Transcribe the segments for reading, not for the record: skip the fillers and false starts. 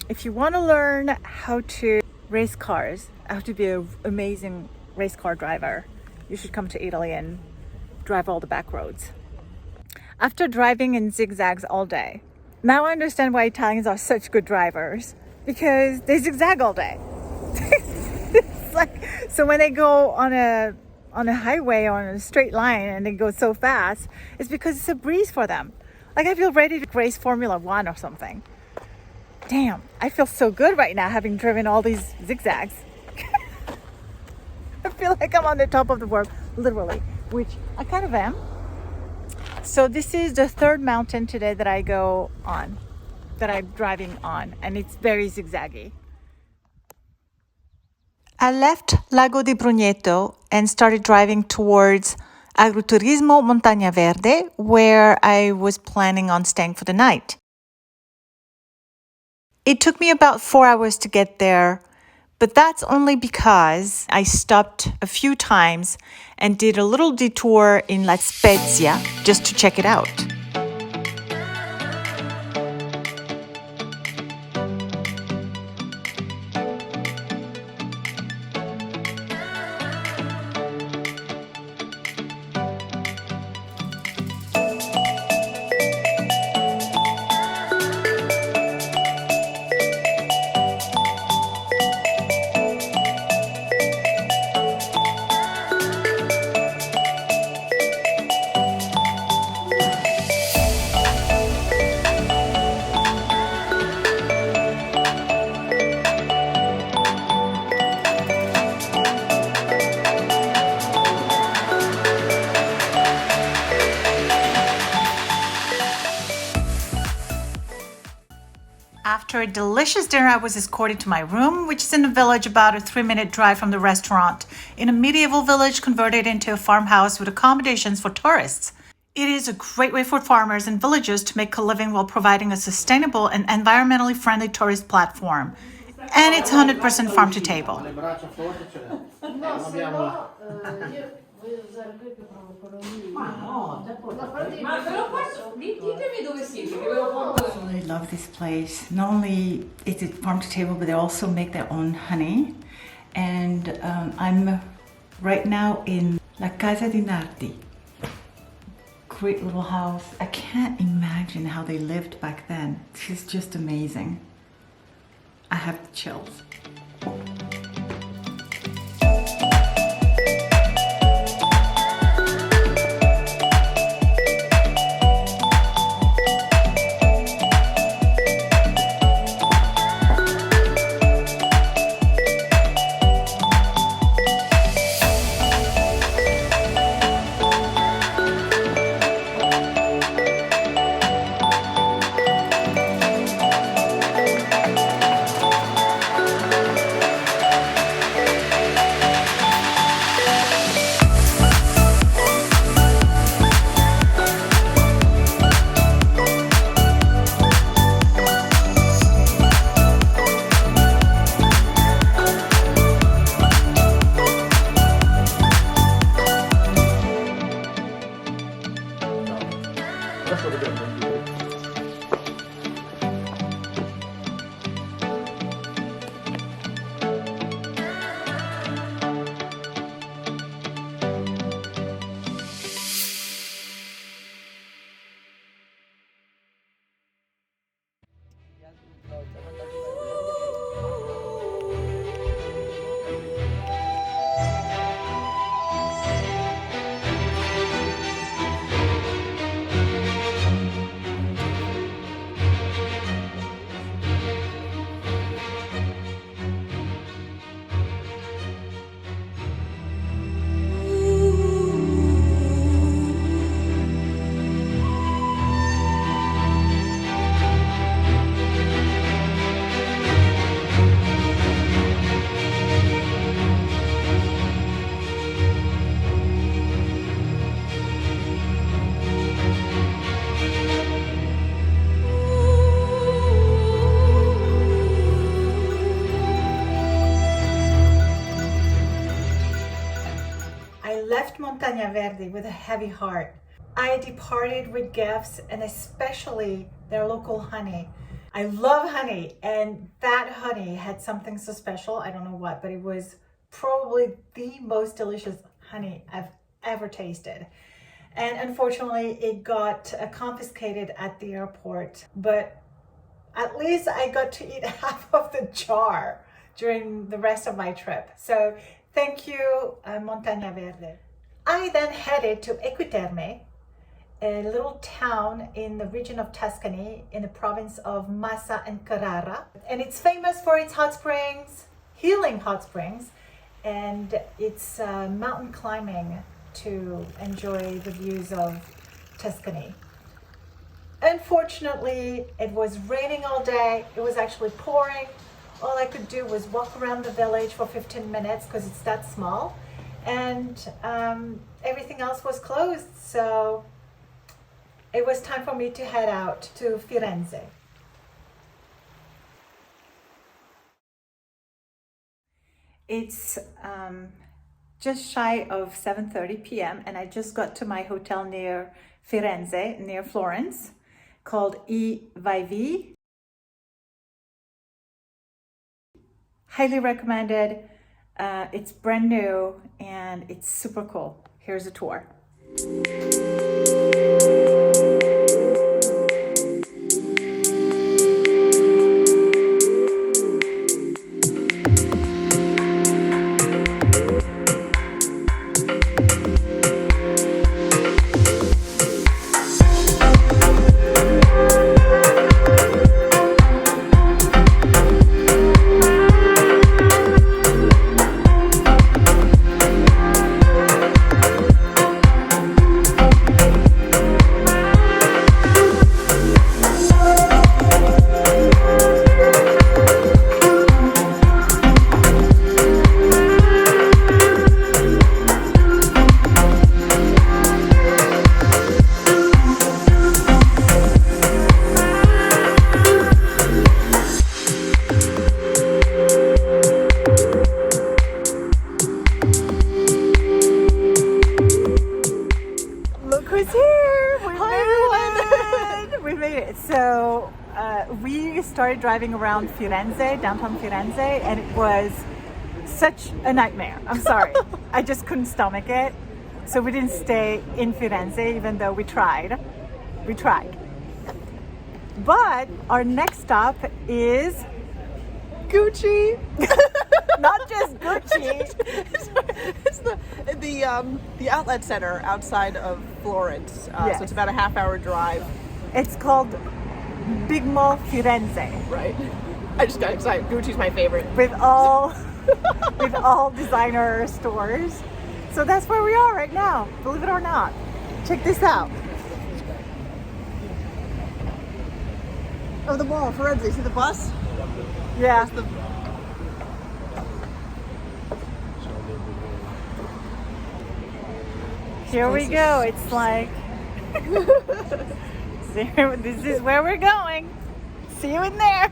If you want to learn how to race cars, how to be an amazing race car driver, you should come to Italy and drive all the back roads. After driving in zigzags all day, now I understand why Italians are such good drivers, because they zigzag all day. It's like, so when they go on a highway or on a straight line and they go so fast, it's because it's a breeze for them. Like, I feel ready to race Formula One or something. Damn, I feel so good right now having driven all these zigzags. I feel like I'm on the top of the world, literally, which I kind of am. So this is the third mountain today that I go on, that I'm driving on, and it's very zigzaggy. I left Lago di Brugneto and started driving towards Agriturismo Montagna Verde, where I was planning on staying for the night. It took me about 4 hours to get there, but that's only because I stopped a few times and did a little detour in La Spezia just to check it out. After a delicious dinner, I was escorted to my room, which is in a village about a 3-minute drive from the restaurant, in a medieval village converted into a farmhouse with accommodations for tourists. It is a great way for farmers and villagers to make a living while providing a sustainable and environmentally friendly tourist platform. And it's 100% farm to table. I love this place. Not only is it farm to table, but they also make their own honey. And I'm right now in La Casa di Nardi. Great little house. I can't imagine how they lived back then. It's just amazing. I have the chills. left Montagna Verde with a heavy heart. I departed with gifts and especially their local honey, I love honey, and that honey had something so special. I don't know what, but it was probably the most delicious honey I've ever tasted. And unfortunately, it got confiscated at the airport, but at least I got to eat half of the jar during the rest of my trip. So thank you, Montagna Verde. I then headed to Equiterme, a little town in the region of Tuscany in the province of Massa and Carrara. And it's famous for its hot springs, healing hot springs, and it's mountain climbing to enjoy the views of Tuscany. Unfortunately, it was raining all day. It was actually pouring. All I could do was walk around the village for 15 minutes because it's that small, and everything else was closed. So it was time for me to head out to Firenze. It's just shy of 7:30 p.m. and I just got to my hotel near Firenze, near Florence, called I Vai. Highly recommended. It's brand new and it's super cool. Here's a tour. So we started driving around Firenze, downtown Firenze, and it was such a nightmare. I'm sorry. I just couldn't stomach it. So we didn't stay in Firenze, even though we tried. We tried. But our next stop is Gucci. not just Gucci. It's the outlet center outside of Florence. Yes. So it's about a half-hour drive. It's called Big Mall Firenze. Right. I just got excited. Gucci's my favorite. With all designer stores. So that's where we are right now, believe it or not. Check this out. Oh, the mall, Firenze. See the bus? Yeah. Here we go. It's like, this is where we're going. See you in there.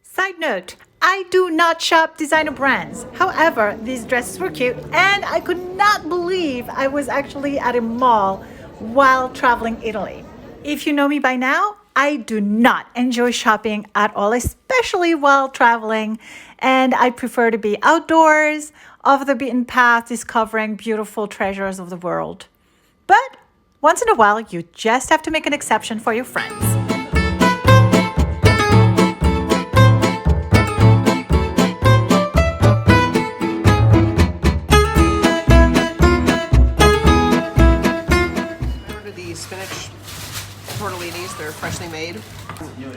Side note, I do not shop designer brands. However, these dresses were cute and I could not believe I was actually at a mall while traveling Italy. If you know me by now, I do not enjoy shopping at all, especially while traveling, and I prefer to be outdoors, off the beaten path, discovering beautiful treasures of the world. But once in a while, you just have to make an exception for your friends. Spinach tortellinis. They're freshly made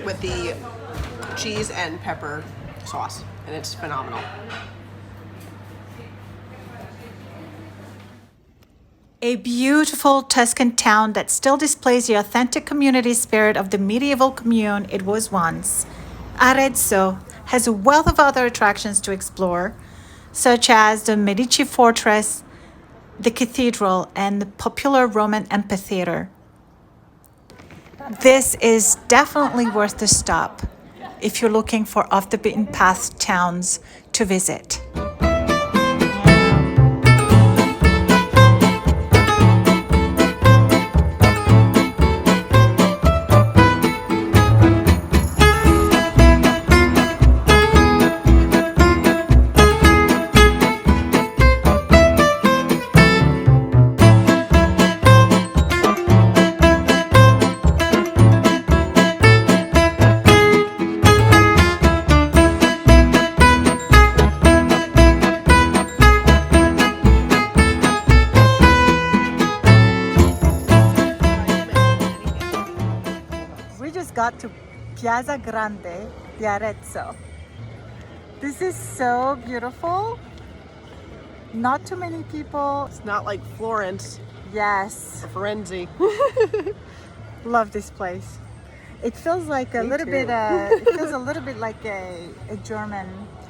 with the cheese and pepper sauce, and it's phenomenal. A beautiful Tuscan town that still displays the authentic community spirit of the medieval commune it was once. Arezzo has a wealth of other attractions to explore, such as the Medici Fortress, the cathedral, and the popular Roman amphitheater. This is definitely worth the stop if you're looking for off-the-beaten-path towns to visit. Piazza Grande di Arezzo. This is so beautiful. Not too many people. It's not like Florence Yes, or Firenze. love this place. It feels like a Me little too. bit. It feels a little bit like a German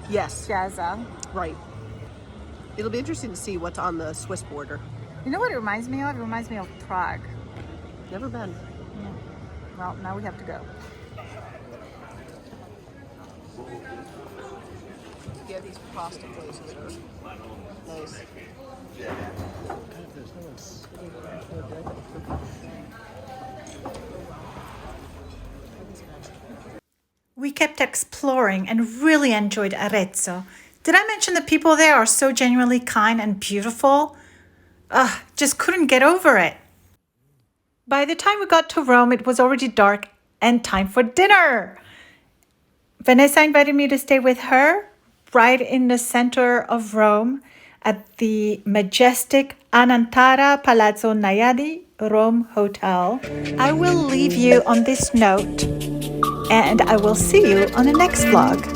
Yes, piazza. right. It'll be interesting to see what's on the Swiss border. You know what it reminds me of? It reminds me of Prague. Never been. Well, now we have to go. Yeah, these pasta places are nice. We kept exploring and really enjoyed Arezzo. Did I mention the people there are so genuinely kind and beautiful? Just couldn't get over it. By the time we got to Rome, it was already dark and time for dinner. Vanessa invited me to stay with her right in the center of Rome at the majestic Anantara Palazzo Naiadi Rome Hotel. I will leave you on this note, and I will see you on the next vlog.